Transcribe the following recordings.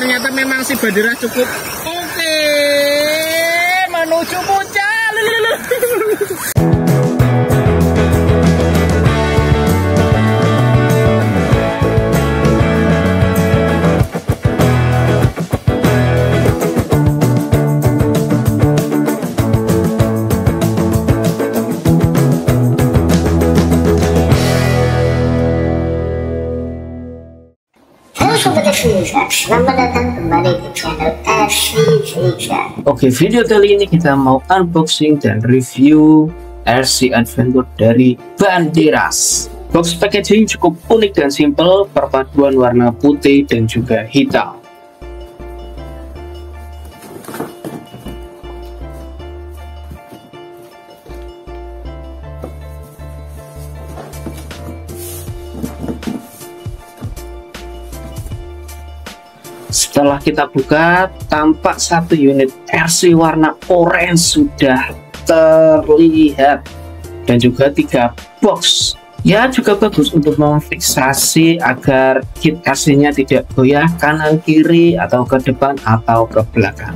ternyata memang si Bandera cukup oke menuju puncak. Selamat datang kembali ke channel RC. Oke, video kali ini kita mau unboxing dan review RC Adventure dari Banderas. Box packaging cukup unik dan simple, perpaduan warna putih dan juga hitam. Setelah kita buka, tampak satu unit RC warna orange sudah terlihat, dan juga 3 box. Ya, juga bagus untuk memfiksasi agar kit RC-nya tidak goyah kanan kiri atau ke depan atau ke belakang.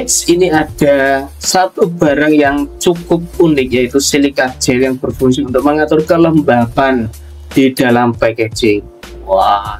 Ini ada satu barang yang cukup unik, yaitu silica gel yang berfungsi untuk mengatur kelembapan di dalam packaging. Wah,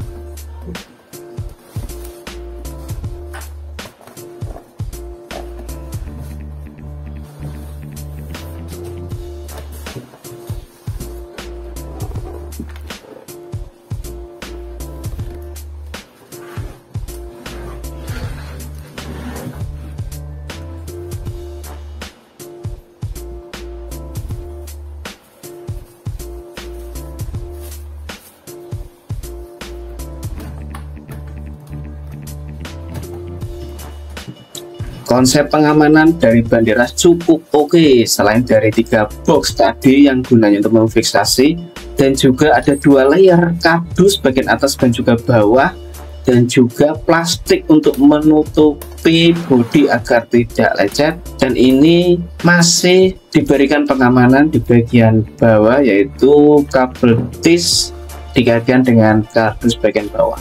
konsep pengamanan dari Banderas cukup oke. Selain dari 3 box tadi yang gunanya untuk memfiksasi, dan juga ada 2 layer kardus bagian atas dan juga bawah, dan juga plastik untuk menutupi bodi agar tidak lecet. Dan ini masih diberikan pengamanan di bagian bawah, yaitu kabel tis dikaitkan dengan kardus bagian bawah.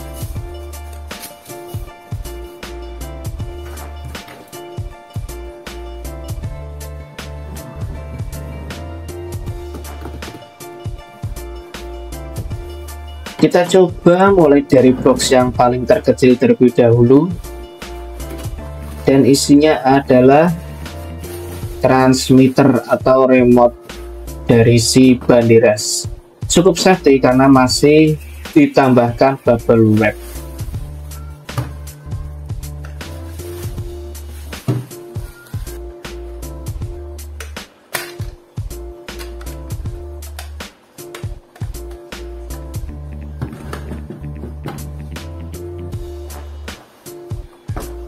Kita coba mulai dari box yang paling terkecil terlebih dahulu, dan isinya adalah transmitter atau remote dari si Banderas. Cukup safety karena masih ditambahkan bubble wrap.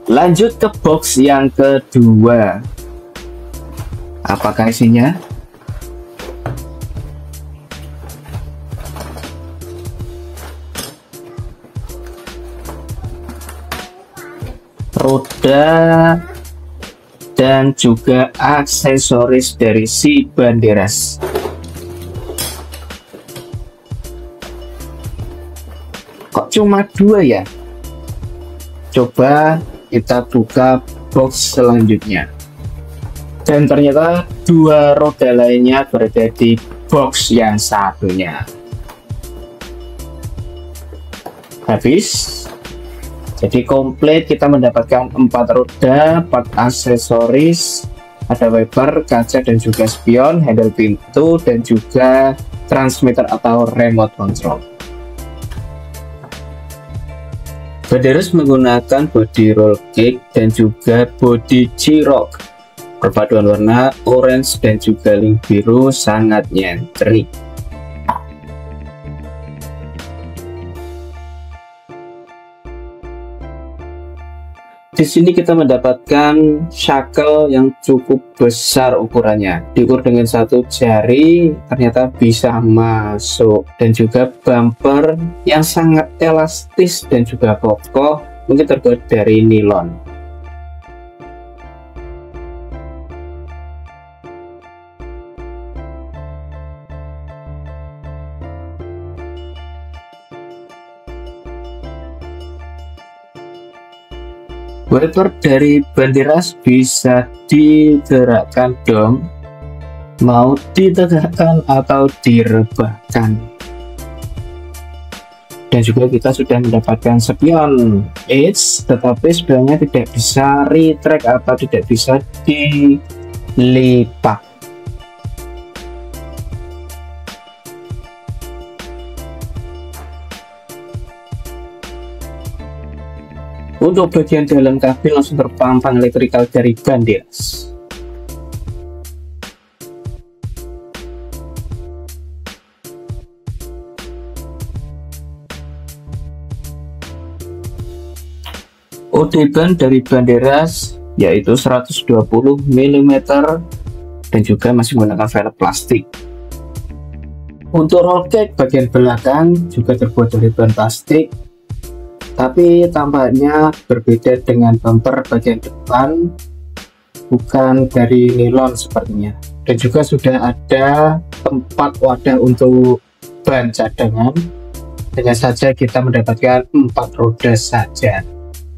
Lanjut ke box yang kedua. Apakah isinya? Roda dan juga aksesoris dari si Banderas. Kok cuma 2 ya? Coba kita buka box selanjutnya, dan ternyata 2 roda lainnya berada di box yang satunya. Habis, jadi komplit kita mendapatkan 4 roda, 4 aksesoris, ada wiper, kaca dan juga spion, handle pintu, dan juga transmitter atau remote control. Banderas menggunakan body roll cage dan juga body G-Rock. Perpaduan warna orange dan juga link biru sangat nyentrik. Di sini kita mendapatkan shackle yang cukup besar ukurannya, diukur dengan 1 jari, ternyata bisa masuk, dan juga bumper yang sangat elastis dan juga kokoh, mungkin terbuat dari nilon. Wiper dari bendera bisa digerakkan dong, mau ditegakkan atau direbahkan. Dan juga kita sudah mendapatkan spion H, tetapi spionnya tidak bisa retract atau tidak bisa dilipat. Untuk bagian dalam kabin langsung terpampang elektrikal dari Banderas. OD ban dari Banderas yaitu 120 mm dan juga masih menggunakan velg plastik. Untuk roll cage bagian belakang juga terbuat dari ban plastik, tapi tampaknya berbeda dengan bumper bagian depan, bukan dari nilon sepertinya. Dan juga sudah ada tempat wadah untuk ban cadangan, hanya saja kita mendapatkan 4 roda saja.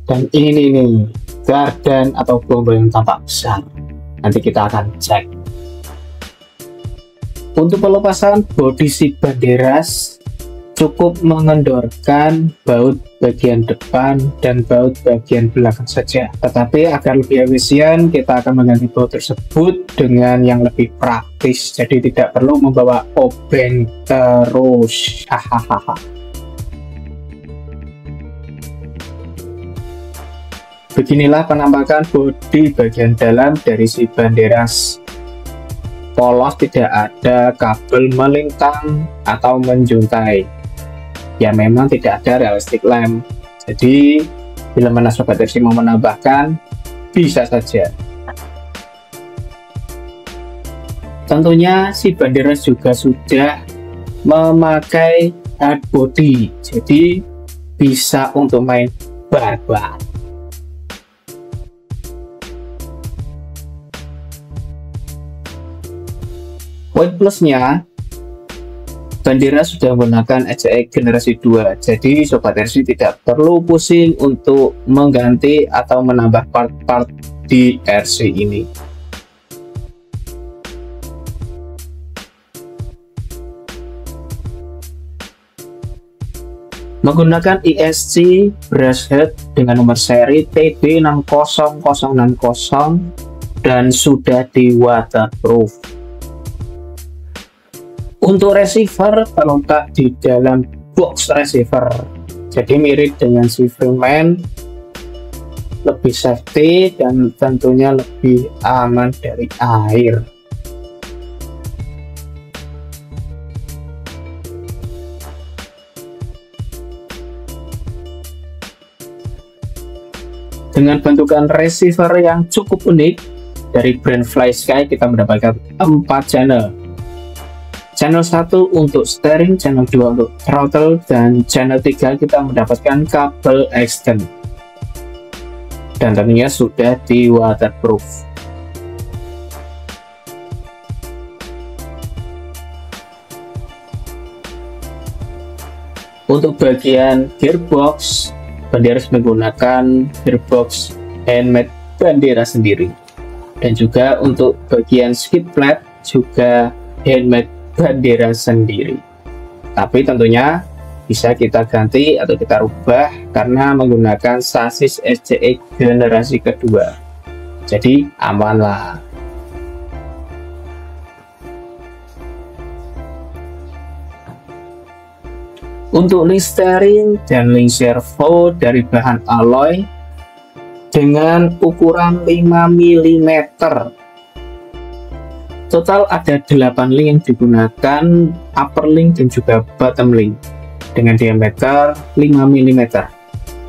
Dan ini nih gardan atau gelombang yang tampak besar, nanti kita akan cek. Untuk pelepasan bodi si Banderas cukup mengendorkan baut bagian depan dan baut bagian belakang saja, tetapi agar lebih efisien kita akan mengganti baut tersebut dengan yang lebih praktis, jadi tidak perlu membawa obeng terus. Hahaha. Beginilah penampakan bodi bagian dalam dari si Banderas. Polos, tidak ada kabel melintang atau menjuntai. Ya memang tidak ada realistic lamp, jadi bila mana sobat RC mau menambahkan bisa saja. Tentunya si Banderas juga sudah memakai hard body, jadi bisa untuk main barbar. Poin plusnya, Banderas sudah menggunakan HCX generasi 2, jadi sobat RC tidak perlu pusing untuk mengganti atau menambah part-part di RC ini. Menggunakan ESC brush head dengan nomor seri TB60060 dan sudah di waterproof. Untuk receiver terletak di dalam box receiver, jadi mirip dengan si Freeman, lebih safety dan tentunya lebih aman dari air. Dengan bentukan receiver yang cukup unik dari brand FlySky, kita mendapatkan 4 channel. Channel 1 untuk steering, channel 2 untuk throttle, dan channel 3 kita mendapatkan kabel extend. Dan tentunya sudah di waterproof. Untuk bagian gearbox, Banderas menggunakan gearbox handmade Banderas sendiri. Dan juga untuk bagian skid plate juga handmade Banderas sendiri, tapi tentunya bisa kita ganti atau kita rubah karena menggunakan sasis SCX generasi kedua, jadi aman lah. Untuk link steering dan link servo dari bahan alloy dengan ukuran 5 mm. Total ada 8 link yang digunakan, upper link dan juga bottom link dengan diameter 5 mm.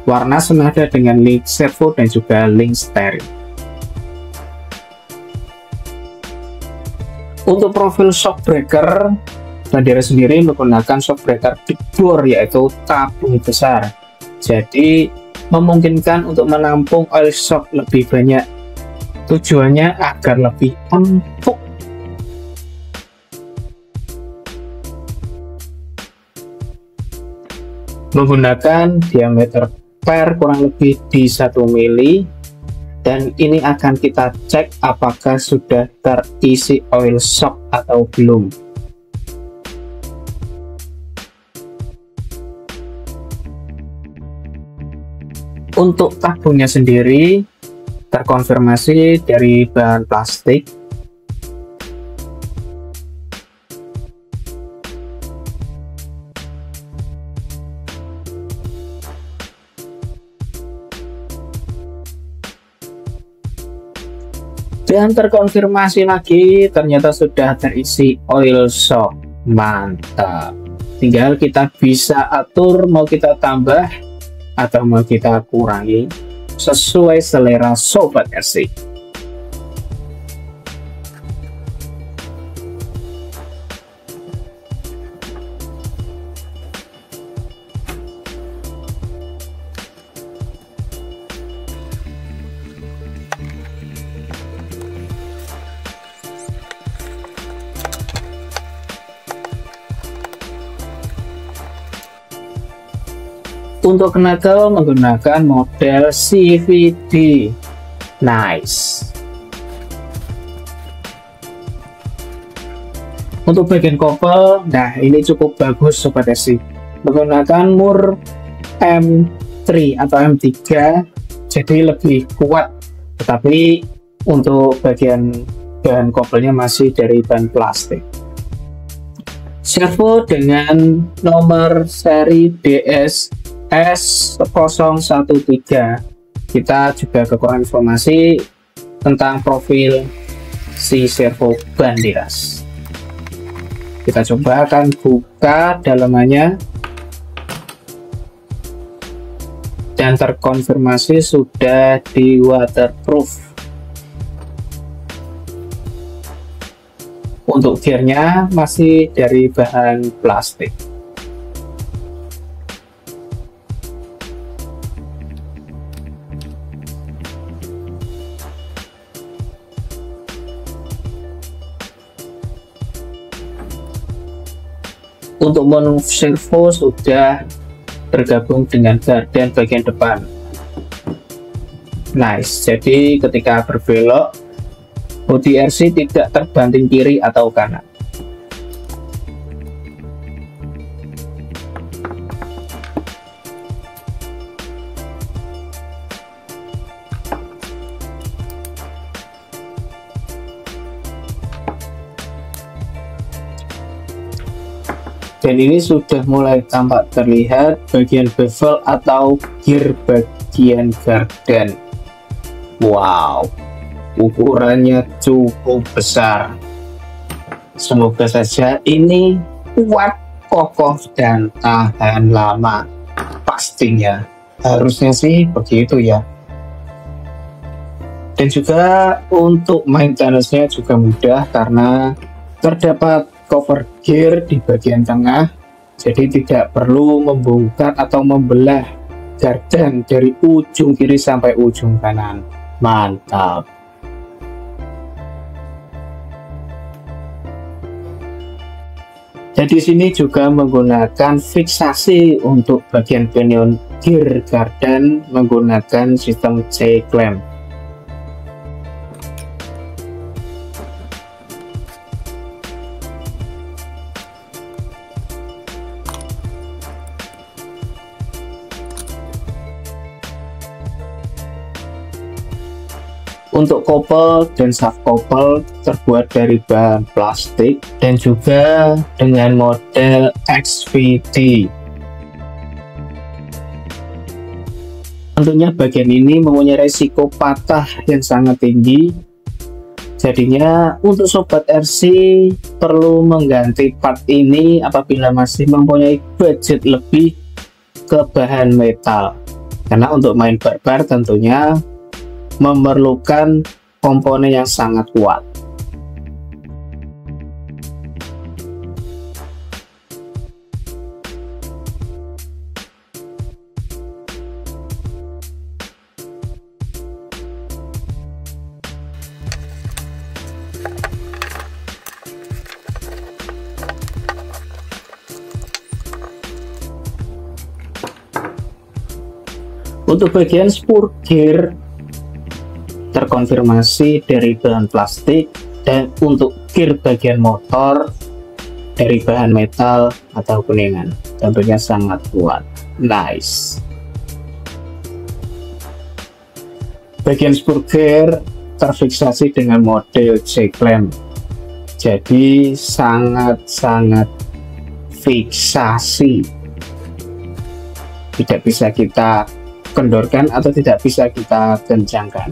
Warna senada dengan link servo dan juga link steering. Untuk profil shock breaker, Banderas sendiri menggunakan shock breaker big bore yaitu tabung besar. Jadi memungkinkan untuk menampung oil shock lebih banyak. Tujuannya agar lebih empuk. Menggunakan diameter per kurang lebih di 1 mili dan ini akan kita cek apakah sudah terisi oil shock atau belum. Untuk tabungnya sendiri terkonfirmasi dari bahan plastik. Dan terkonfirmasi lagi ternyata sudah terisi oil shock. Mantap, tinggal kita bisa atur mau kita tambah atau mau kita kurangi sesuai selera Sobat RC. Untuk knuckle menggunakan model CVD. Nice. Untuk bagian kopel, nah ini cukup bagus Sobat RC. Menggunakan mur M3 atau M3, jadi lebih kuat. Tetapi untuk bagian bahan kopelnya masih dari bahan plastik. Servo dengan nomor seri DS S013. Kita juga kekurangan informasi tentang profil si servo Banderas. Kita coba akan buka dalamannya dan terkonfirmasi sudah di waterproof. Untuk gearnya masih dari bahan plastik. Untuk menu servo sudah tergabung dengan garden bagian depan. Nice, jadi ketika berbelok bodi RC tidak terbanting kiri atau kanan. Dan ini sudah mulai tampak terlihat bagian bevel atau gear bagian garden. Wow, ukurannya cukup besar. Semoga saja ini kuat, kokoh, dan tahan lama. Pastinya harusnya sih begitu ya. Dan juga untuk maintenance-nya juga mudah karena terdapat cover gear di bagian tengah, jadi tidak perlu membongkar atau membelah garden dari ujung kiri sampai ujung kanan. Mantap. Jadi sini juga menggunakan fiksasi untuk bagian pinion gear garden menggunakan sistem C-clamp. Untuk kopel dan subkopel terbuat dari bahan plastik dan juga dengan model XVD. Tentunya bagian ini mempunyai resiko patah yang sangat tinggi. Jadinya untuk Sobat RC perlu mengganti part ini apabila masih mempunyai budget lebih ke bahan metal. Karena untuk main barbar tentunya memerlukan komponen yang sangat kuat. Untuk bagian spur gear terkonfirmasi dari bahan plastik, dan untuk gear bagian motor dari bahan metal atau kuningan. Tentunya sangat kuat. Nice. Bagian spur terfiksasi dengan model J-clamp, jadi sangat fiksasi, tidak bisa kita kendorkan atau tidak bisa kita kencangkan.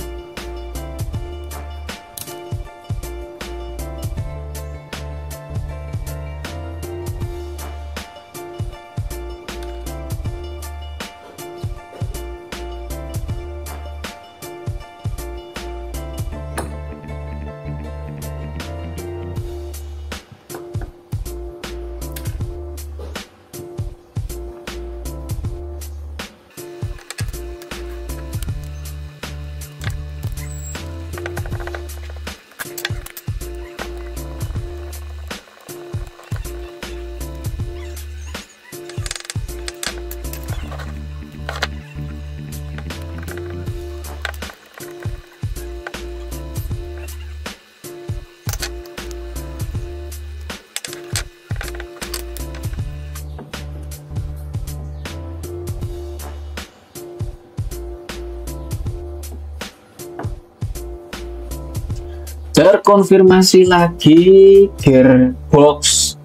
Terkonfirmasi lagi gearbox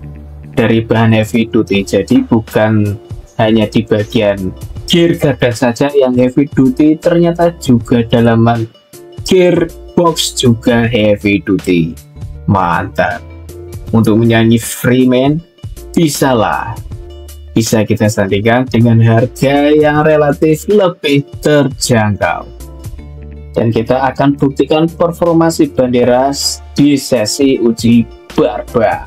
dari bahan heavy duty, jadi bukan hanya di bagian gear gardan saja yang heavy duty, ternyata juga dalaman gearbox juga heavy duty. Mantap. Untuk menyanyi Freeman bisa kita sandingkan dengan harga yang relatif lebih terjangkau. Dan kita akan buktikan performasi Banderas di sesi uji barba.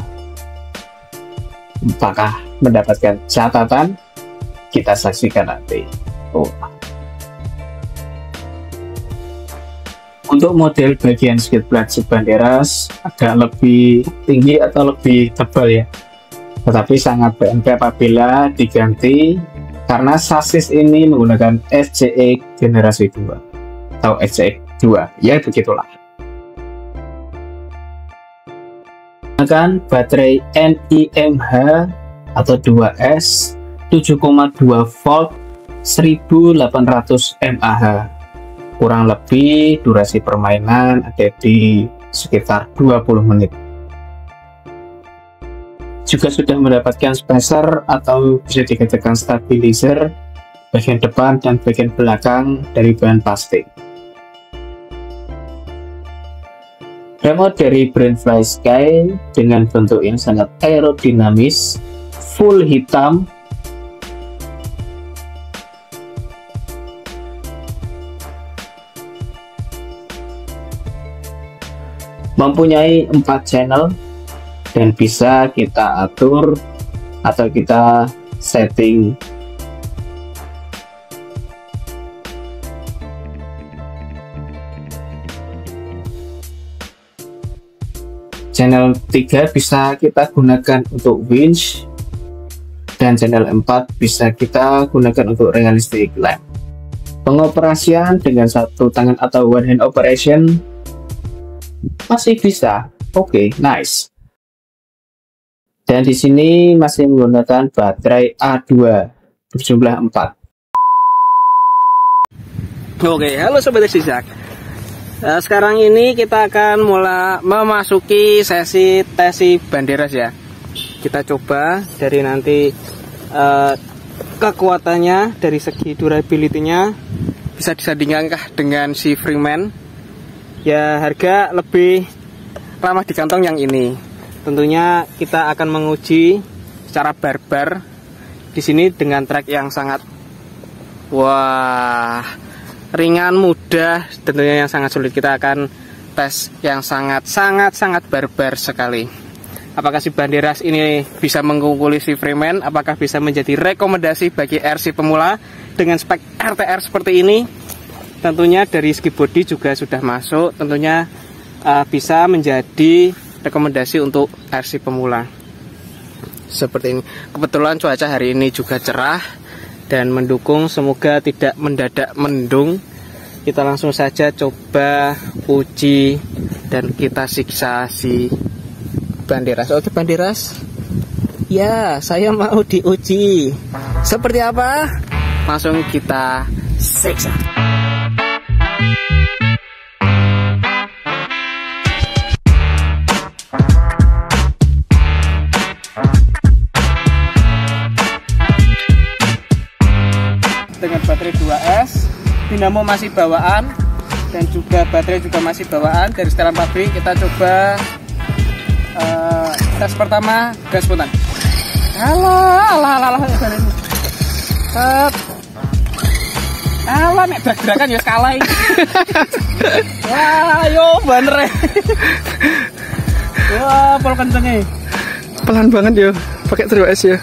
Apakah mendapatkan catatan? Kita saksikan nanti. Untuk model bagian skid plate Banderas agak lebih tinggi atau lebih tebal ya, tetapi sangat BMP apabila diganti karena sasis ini menggunakan SCX generasi 2 atau SCX 2, ya begitulah. Menggunakan baterai NiMH atau 2S 7,2 volt 1800 mAh. Kurang lebih durasi permainan ada di sekitar 20 menit. Juga sudah mendapatkan spacer atau bisa dikatakan stabilizer bagian depan dan bagian belakang dari bahan plastik. Remote dari brand FlySky dengan bentuk yang sangat aerodinamis, full hitam, mempunyai 4 channel dan bisa kita atur atau kita setting channel 3 bisa kita gunakan untuk winch dan channel 4 bisa kita gunakan untuk realistic lamp. Pengoperasian dengan satu tangan atau one hand operation masih bisa. Oke, nice. Dan di sini masih menggunakan baterai A2 berjumlah 4. Oke, halo sobat Zigzag. Sekarang ini kita akan mulai memasuki sesi tes Banderas ya. Kita coba dari nanti kekuatannya dari segi durability-nya bisa disandingkan dengan si Freeman. Ya, harga lebih ramah di kantong yang ini. Tentunya kita akan menguji secara barbar di sini dengan trek yang sangat ringan, mudah, tentunya yang sangat sulit. Kita akan tes yang sangat barbar sekali. Apakah si Banderas ini bisa mengungkuli si Freeman? Apakah bisa menjadi rekomendasi bagi RC pemula dengan spek RTR seperti ini? Tentunya dari segi body juga sudah masuk. Tentunya bisa menjadi rekomendasi untuk RC pemula seperti ini. Kebetulan cuaca hari ini juga cerah dan mendukung, semoga tidak mendadak mendung Kita langsung saja coba uji dan kita siksa si Banderas. Oke Banderas, ya saya mau diuji. Seperti apa? Langsung kita siksa. Dengan baterai 2S, dinamo masih bawaan, dan juga baterai juga masih bawaan dari setelan pabrik. Kita coba tes pertama, gas spontan. Alah, nek gerakan ya kalah. Wah, yo bener. Wah, pol kencengnya. Pelan banget ya, pakai 3S ya.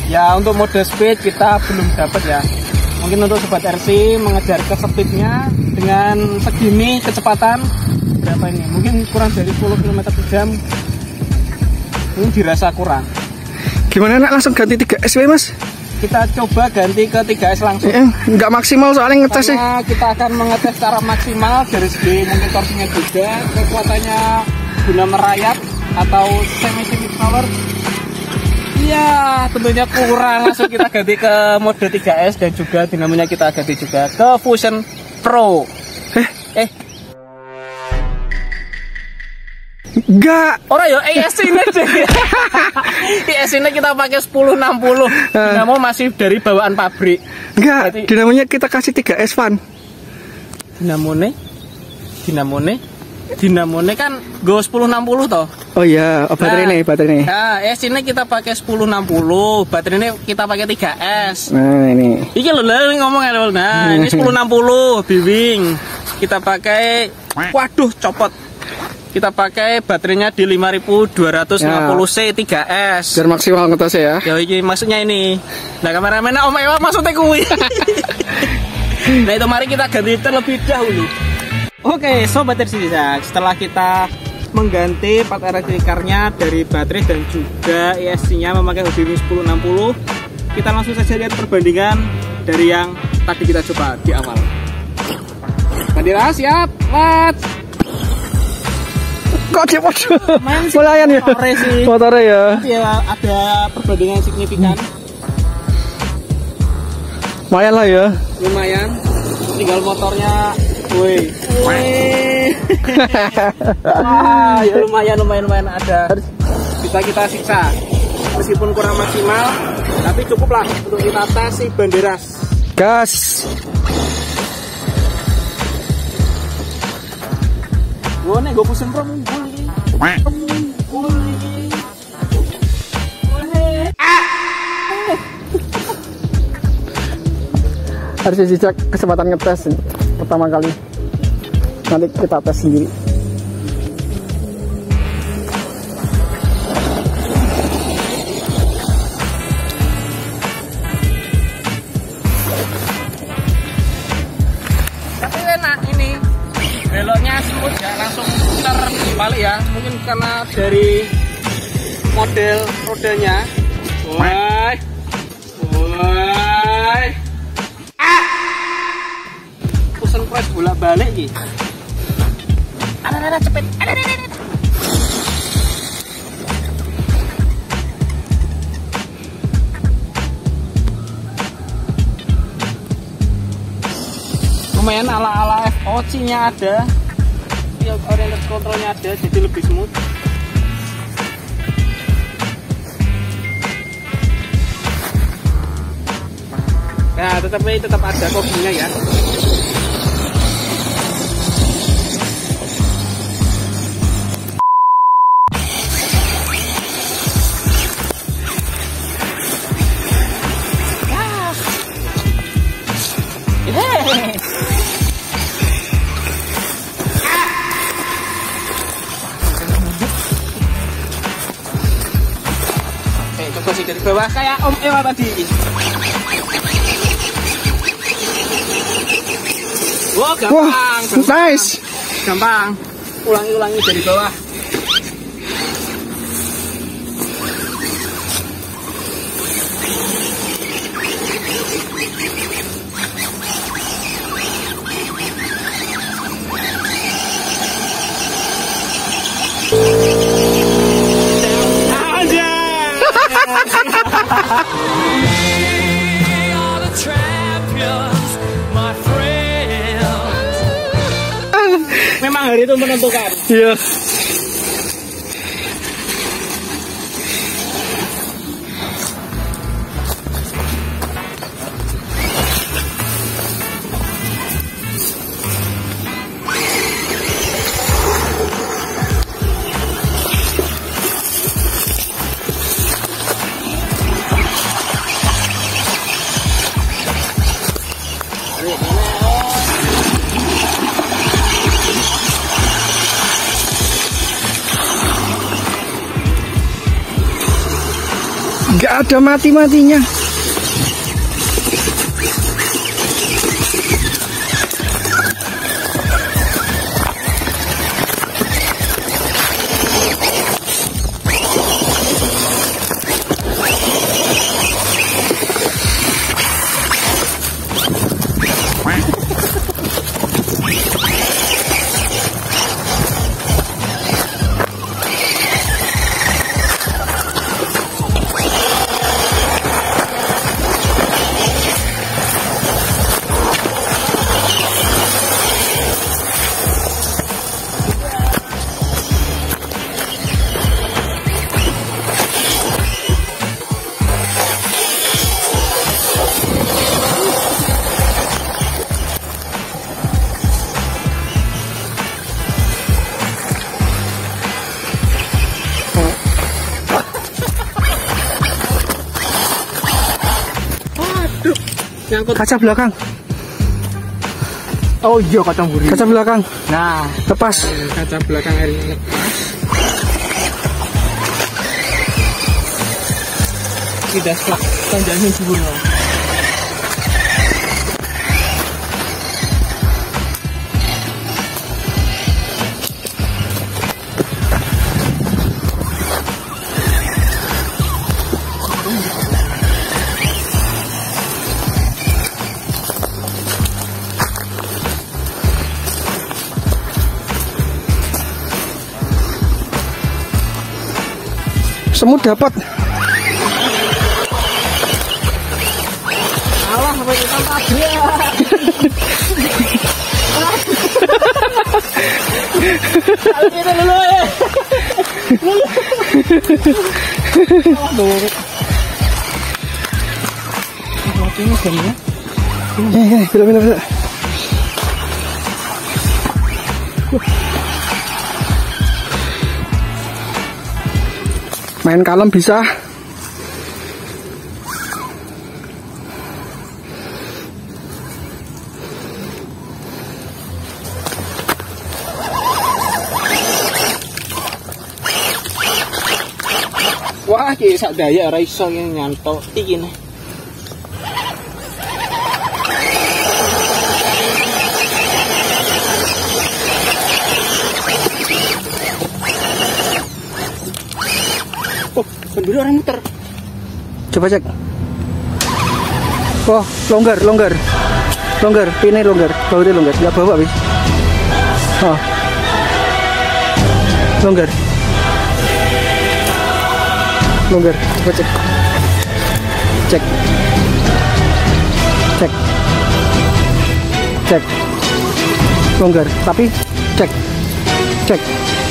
Ya untuk mode speed kita belum dapat ya. Mungkin untuk sobat RC mengejar ke speednya dengan segini kecepatan berapa ini? Mungkin kurang dari 10 km per jam. Ini dirasa kurang. Gimana nak langsung ganti 3S ya mas? Kita coba ganti ke 3S langsung. Nggak maksimal soalnya ngetes sih. Karena kita akan mengetes secara maksimal dari segi mungkin torsinya juga, kekuatannya guna merayap atau semi power. Iya, tentunya kurang. Langsung kita ganti ke mode 3S dan juga dinamonya kita ganti juga ke Fusion Pro. Enggak. Ora yo ES ini deh. ES ini kita pakai 1060. Dinamo masih dari bawaan pabrik. Enggak, Berarti, dinamonya kita kasih 3S Van. Dinamone kan go 1060 toh. Oh iya, baterai nih. Nah, ES ini kita pakai 1060, baterai ini kita pakai 3S. Nah, ini. Iki lho ngomong ya. Nah, ini 1060 biwing. Kita pakai waduh copot. Kita pakai baterainya di 5250C 3S. Biar maksimal ngetes ya. Ya iki maksudnya ini. Nah, kameramennya Om Ewa maksudnya kuwi. Nah, itu mari kita ganti terlebih dahulu. Oke, sobat RC, setelah kita mengganti part elektrikarnya dari baterai dan juga ESC-nya memakai Hobbywing 1060, kita langsung saja lihat perbandingan dari yang tadi kita coba di awal. Banderas siap, let's. Kok cepet? Lumayan ya. Motornya ya. Ya ada perbandingan yang signifikan. Lumayan lah ya. Lumayan. Tinggal motornya. Woi. Wah, ya lumayan ada. Bisa kita siksa. Meskipun kurang maksimal, tapi cukup lah untuk kita tes si Banderas. Gas. Gue nih gue Fusion Pro mumpul ini. Harus dicek kesempatan ngetes pertama kali. Nanti kita tes sendiri. Tapi enak ini. Beloknya smooth ya, langsung putar balik ya. Mungkin karena dari model rodanya. Woi. Fusion press bolak-balik gitu. Ada cepet. Ada. Lumayan ala-ala FOC-nya ada. Oriented controlnya ada, jadi lebih smooth. Nah, tetap ada kopinya ya. Coba sih dari bawah kayak Om Ewa tadi. Wah, gampang. Nice. Gampang. Ulangi dari bawah. Memang hari itu menentukan. Iya. Gak ada mati-matinya. Nyangkut. Kaca belakang. Oh iya, kaca buri. Kaca belakang. Nah, Lepas. kaca belakang airnya lepas. Tidak stuck. Tanjakan sempurna. Semut dapat. Alah, apa kita tadi ya? Kalau kita dulu ya. Ini gamenya. Bila. Main kalem bisa. Wah, ki sak daya ora iso nyantok iki nih. Oh, penduduk orang muter. Coba cek. Oh, longgar. Ini longgar. Bautnya longgar. Nggak bawa habis. Oh. Longgar. Coba cek. Cek. Longgar. Tapi cek.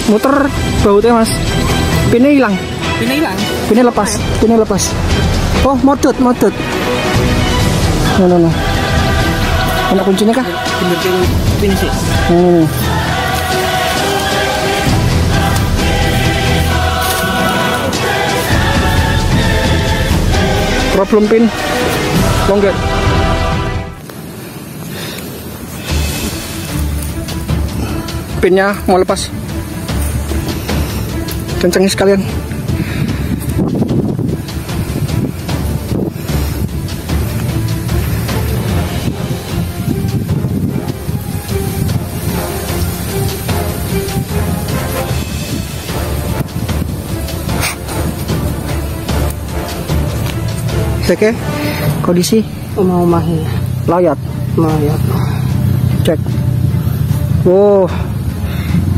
Muter bautnya mas. Pinnya hilang. Pinnya lepas. Oh, modot. No. Kena kuncinya kah? Bener pin sih. Problem pin longgar. Pinnya mau lepas. Kencangin sekalian. Oke, kondisi Omah-omahe. Layat. Layat. Cek. Wow.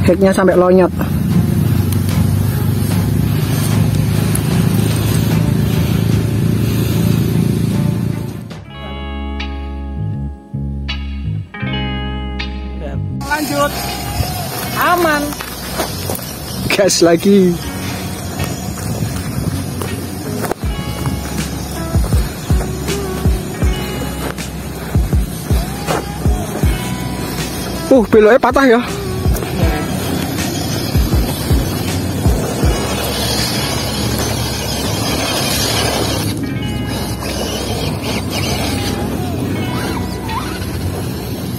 Headnya sampai lonyot. Lanjut. Aman. Gas lagi. Beloknya patah ya.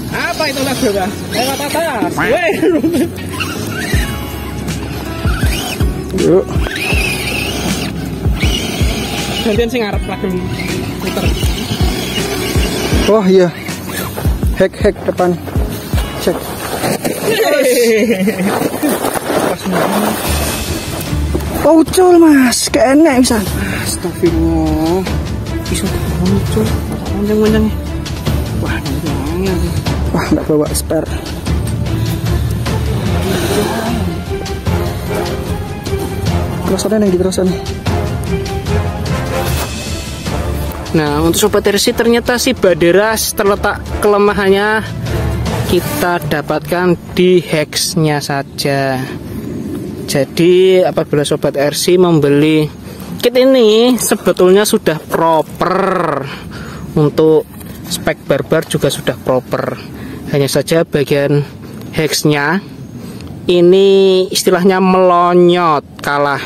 Apa itu Mas Bro? Lewat atas. Yuk. Gantian sing ngarep lagi muter. Oh iya. Hek depan. Cek. Oh, ucul Mas, keenek bisa. Astagfirullah. Bisa muncul. Panjang-panjang. Wah, panjangnya. Wah, nggak bawa spare. Terusannya yang diterusan. Nah, untuk Sobat RC ternyata si Banderas terletak kelemahannya kita dapatkan di heksnya saja. Jadi apabila Sobat RC membeli kit ini sebetulnya sudah proper. Untuk spek barbar juga sudah proper. Hanya saja bagian heksnya ini istilahnya melonyot, kalah.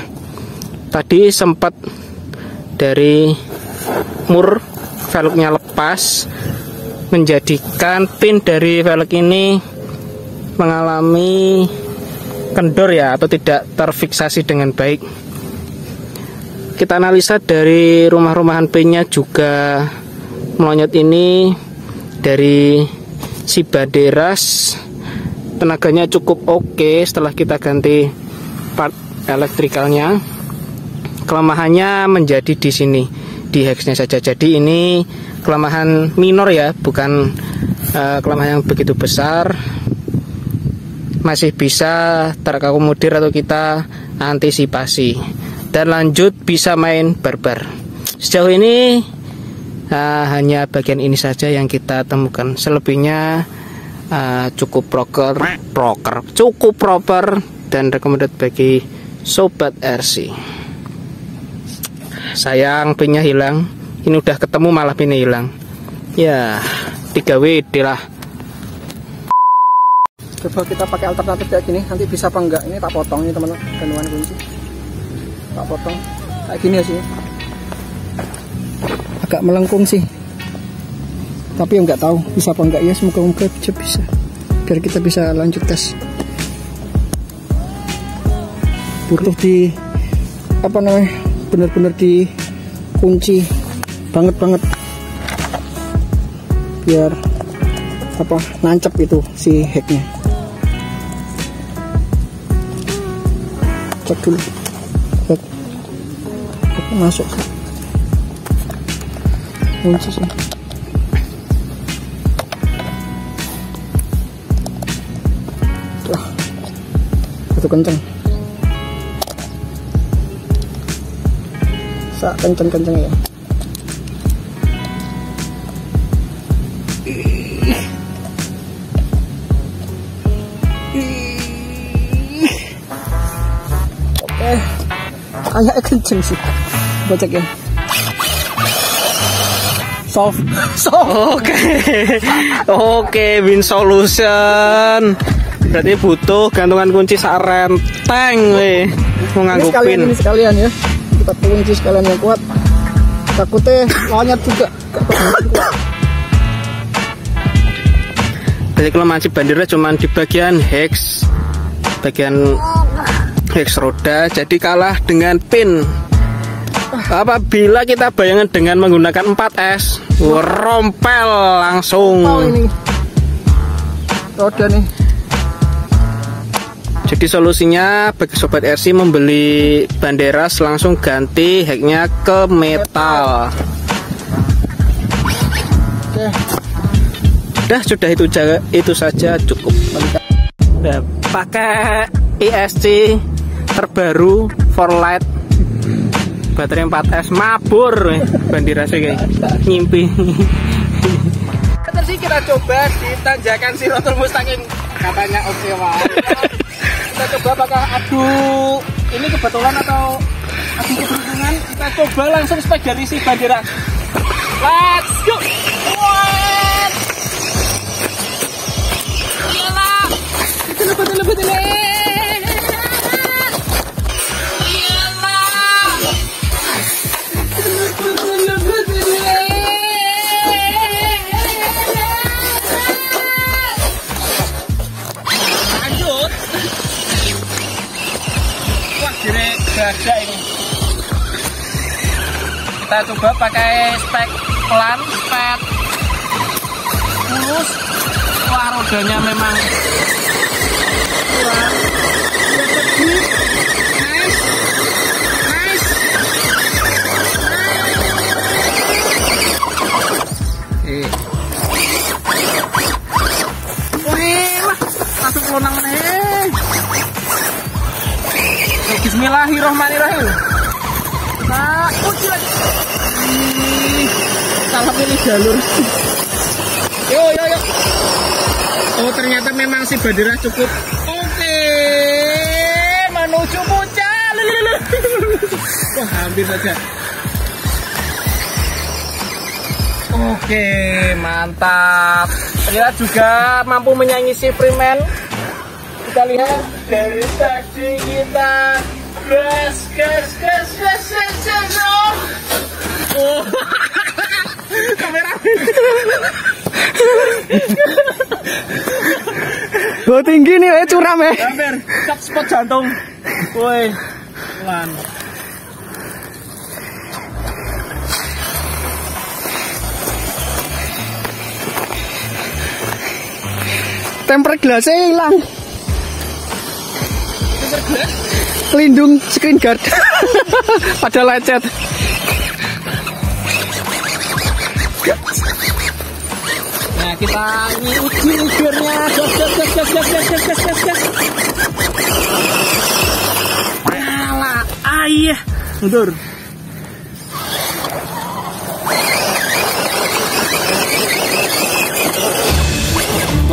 Tadi sempat dari mur velgnya lepas, menjadikan pin dari velg ini mengalami kendor ya, atau tidak terfiksasi dengan baik. Kita analisa dari rumah-rumahan pinnya juga melonyot ini dari si Banderas. Tenaganya cukup oke setelah kita ganti part elektrikalnya. Kelemahannya menjadi di sini, di heksnya saja. Jadi ini kelemahan minor ya, bukan kelemahan yang begitu besar. Masih bisa terakomodir atau kita antisipasi. Dan lanjut bisa main barbar. Sejauh ini hanya bagian ini saja yang kita temukan. Selebihnya cukup cukup proper dan recommended bagi Sobat RC. Sayang pinnya hilang. Ini udah ketemu malah pinnya hilang. Ya 3 WD lah. Coba kita pakai alternatif kayak gini, nanti bisa apa enggak. Ini tak potong ini teman-teman, gantungan kunci tak potong kayak gini ya sih. Agak melengkung sih, tapi enggak tahu bisa apa enggak ya. Semoga bisa, biar kita bisa lanjut tes. Butuh di apa namanya, bener-bener di kunci banget biar apa nancep itu si headnya. Cek dulu head masuk kunci sih. Wah, itu kenceng. Kenceng ya. Oke, kayak kenceng sih. Coba cek ya. Solve. Oke, win solution. Berarti butuh gantungan kunci sak renteng weh. Mau nganggo pin. Ini sekalian ya. Kita kunci sekalian yang kuat. Takutnya lonyot juga. Jadi kelemahan si Banderas cuman di bagian hex roda, jadi kalah dengan pin. Apabila kita bayangkan dengan menggunakan 4S, rompel langsung. Ini roda nih. Jadi solusinya bagi Sobat RC membeli Banderas langsung ganti headnya ke metal. sudah itu saja cukup. Udah pakai ISC terbaru for light, baterai 4S, mabur Bandiras kayak ngimpi. Terus kita coba di tanjakan Sirotul Mustaqim, katanya oke banget. Kita coba apakah adu ini kebetulan atau adu keberuntungan. Kita coba langsung spek dari si Bandiras. Let's go. What? Iyalah. Betul. Lanjut. Wah, direk gagak ini. Kita coba pakai spek pelan, spek mulus. Wah, rodanya memang kurang. Nice. Wah, langsung lonang nih. Bismillahirrahmanirrahim. Nah, salah pilih jalur. Yo. Oh, ternyata memang si Bandiras cukup oke. Menuju puncak. Wah, hampir saja. Oke, mantap. Ternyata juga mampu menyaingi si Freeman. Kita lihat dari tadi kita gas. Oh. Kamera. Oh, tinggi nih, curam ya. Hampir cut spot jantung. Woi, pelan. Tempered glassnya hilang. Tempered glass? Pelindung screen guard. Pada lecet. Nah, kita ini uji gearnya. Gas. Alah, ayah. Mundur.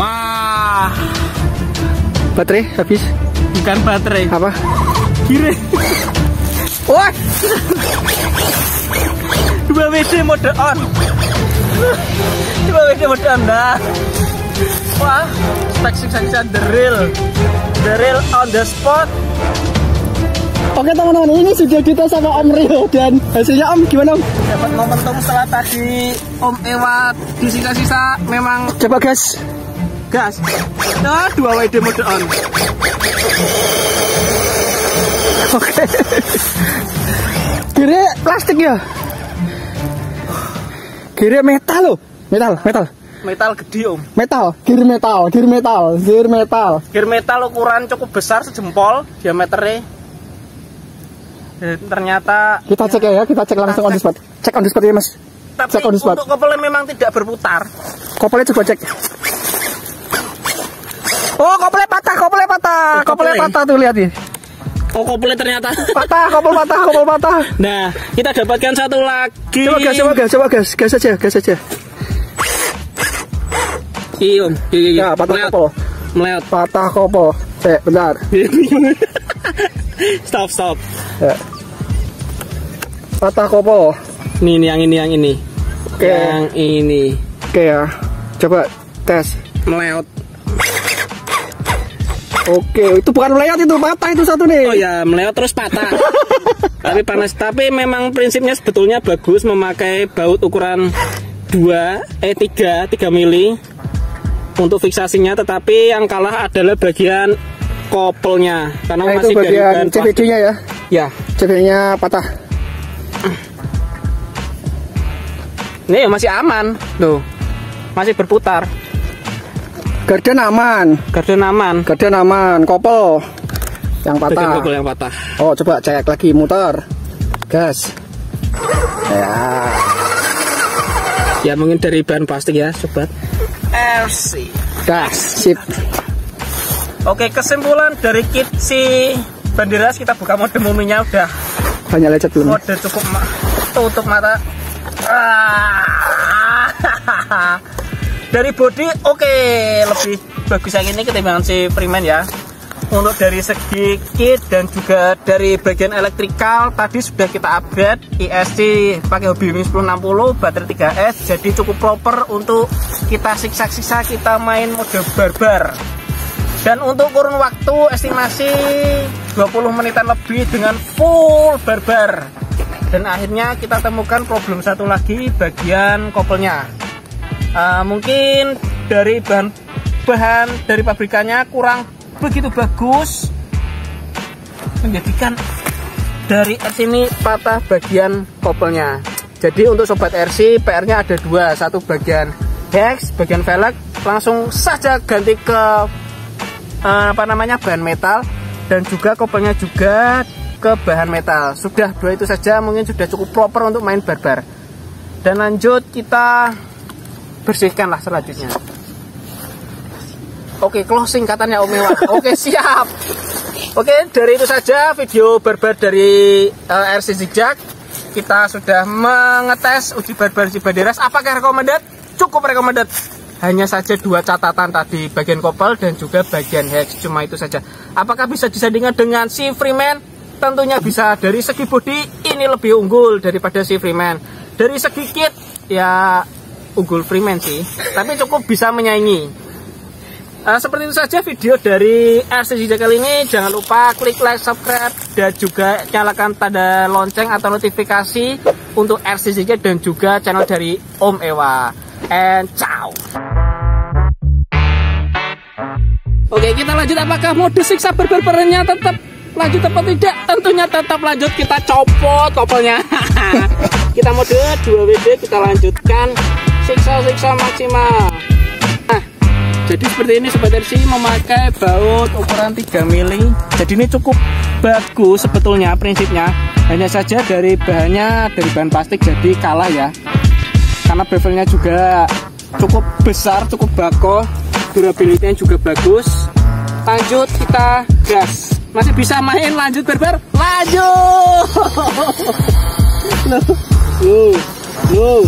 Wah. Baterai habis. Bukan baterai. Apa? Kiri. Wah. 2 WD mode on. 2 WD mode on dah. Wah, spek the real on the spot. Oke teman-teman, ini sudah kita sama Om Rio dan hasilnya Om gimana Om? Dapat momentum setelah tadi Om Ewa di sisa-sisa memang Coba gas. Nah, 2 WD mode on. Oke. Kira plastik ya? Kira metal loh. Metal Gede Om. Gear metal. Gear metal ukuran cukup besar sejempol diameternya. Dan ternyata Kita cek ya, kita cek langsung on the spot. Cek on the spot ya Mas. tapi Cek on the spot. untuk kopelnya memang tidak berputar. Kopelnya coba cek. Oh, kopelnya patah. Kopelnya patah tuh, lihat ya. Oh, kopelnya ternyata Kopel patah. Nah, kita dapatkan satu lagi. Coba gas aja. Iya Om. Ya, patah kopel. Meleot. Patah kopel. Bentar. Stop. Ya. Patah kopel. Nih, yang ini. Oke. Yang ini. Oke ya. Coba tes. Meleot. Oke, itu bukan meleot, itu patah itu satu nih. Oh ya, meleot terus patah. Tapi panas. Tapi memang prinsipnya sebetulnya bagus memakai baut ukuran 3 mili untuk fiksasinya, tetapi yang kalah adalah bagian kopelnya karena Nah, masih itu bagian dari CVD-nya ya. Ya. CVD-nya patah. Ini ya masih aman, loh. Masih berputar. Garden aman. Kopel yang patah. Bagian kopel yang patah. Oh, coba cek lagi muter. Gas. Ya. Ya mungkin dari bahan plastik ya, sobat. RC. Gas, sip. Oke, kesimpulan dari kit si Banderas, kita buka mode muminya udah Banyak lecet belum? mode cukup tutup mata. Dari body oke, lebih bagus yang ini ketimbang si Freeman ya. Untuk dari segi kit dan juga dari bagian elektrikal tadi sudah kita upgrade. ISC pakai Hobbywing 1060, baterai 3S, jadi cukup proper untuk kita siksa-siksa kita main mode barbar. Dan untuk kurun waktu estimasi 20 menitan lebih dengan full barbar. Dan akhirnya kita temukan problem satu lagi, bagian kopelnya. Mungkin dari bahan dari pabrikannya kurang begitu bagus, menjadikan dari RC ini patah bagian kopelnya. Jadi untuk sobat RC PR-nya ada dua, satu bagian hex, bagian velg, langsung saja ganti ke bahan metal, dan juga kopelnya juga ke bahan metal. Sudah dua itu saja mungkin sudah cukup proper untuk main barbar. Dan lanjut kita bersihkan lah selanjutnya. Oke, closing katanya Om Ewa. Oke, siap. Oke, dari itu saja video barbar dari RC Zigzag. Kita sudah mengetes uji barbar si Banderas. Apakah recommended? Cukup recommended. Hanya saja dua catatan tadi, bagian kopel dan juga bagian hex. Cuma itu saja. Apakah bisa disandingkan dengan si Freeman? Tentunya bisa. Dari segi body ini lebih unggul daripada si Freeman. Dari segi kit ya unggul Freeman sih, tapi cukup bisa menyaingi. Seperti itu saja video dari RC Zigzag kali ini. Jangan lupa klik like, subscribe, dan juga nyalakan tanda lonceng atau notifikasi untuk RC Zigzag dan juga channel dari Om Ewa. And ciao. Oke, kita lanjut. Apakah mode siksa barbar-barbarnya tetap lanjut atau tidak? Tentunya tetap lanjut. Kita copot kopelnya. Kita mode 2WD, kita lanjutkan siksa-siksa maksimal. Jadi seperti ini sobat RC, memakai baut ukuran 3 mili. Jadi ini cukup bagus sebetulnya prinsipnya. Hanya saja dari bahannya dari bahan plastik jadi kalah ya. Karena bevelnya juga cukup besar, cukup bako. Durability-nya juga bagus. Lanjut kita gas. Masih bisa main, lanjut barbar. Lanjut. Loh.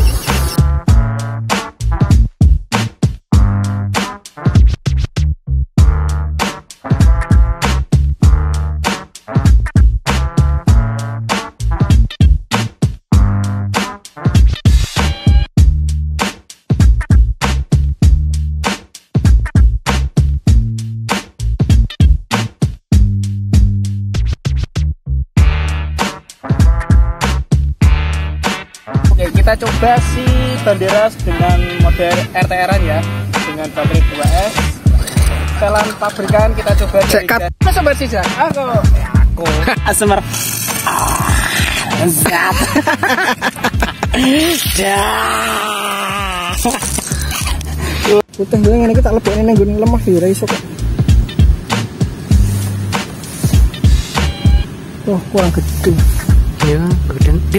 Kita coba si Banderas dengan model RTR-an ya, dengan baterai 2S. Setelan pabrikan kita coba dari sobat Zigzag. Aku Asmer. Zat. Utang dulu ngene iki tak lebokne nang nggon lemah ya ora iso kok. Oh, kurang gede. Ya, gede.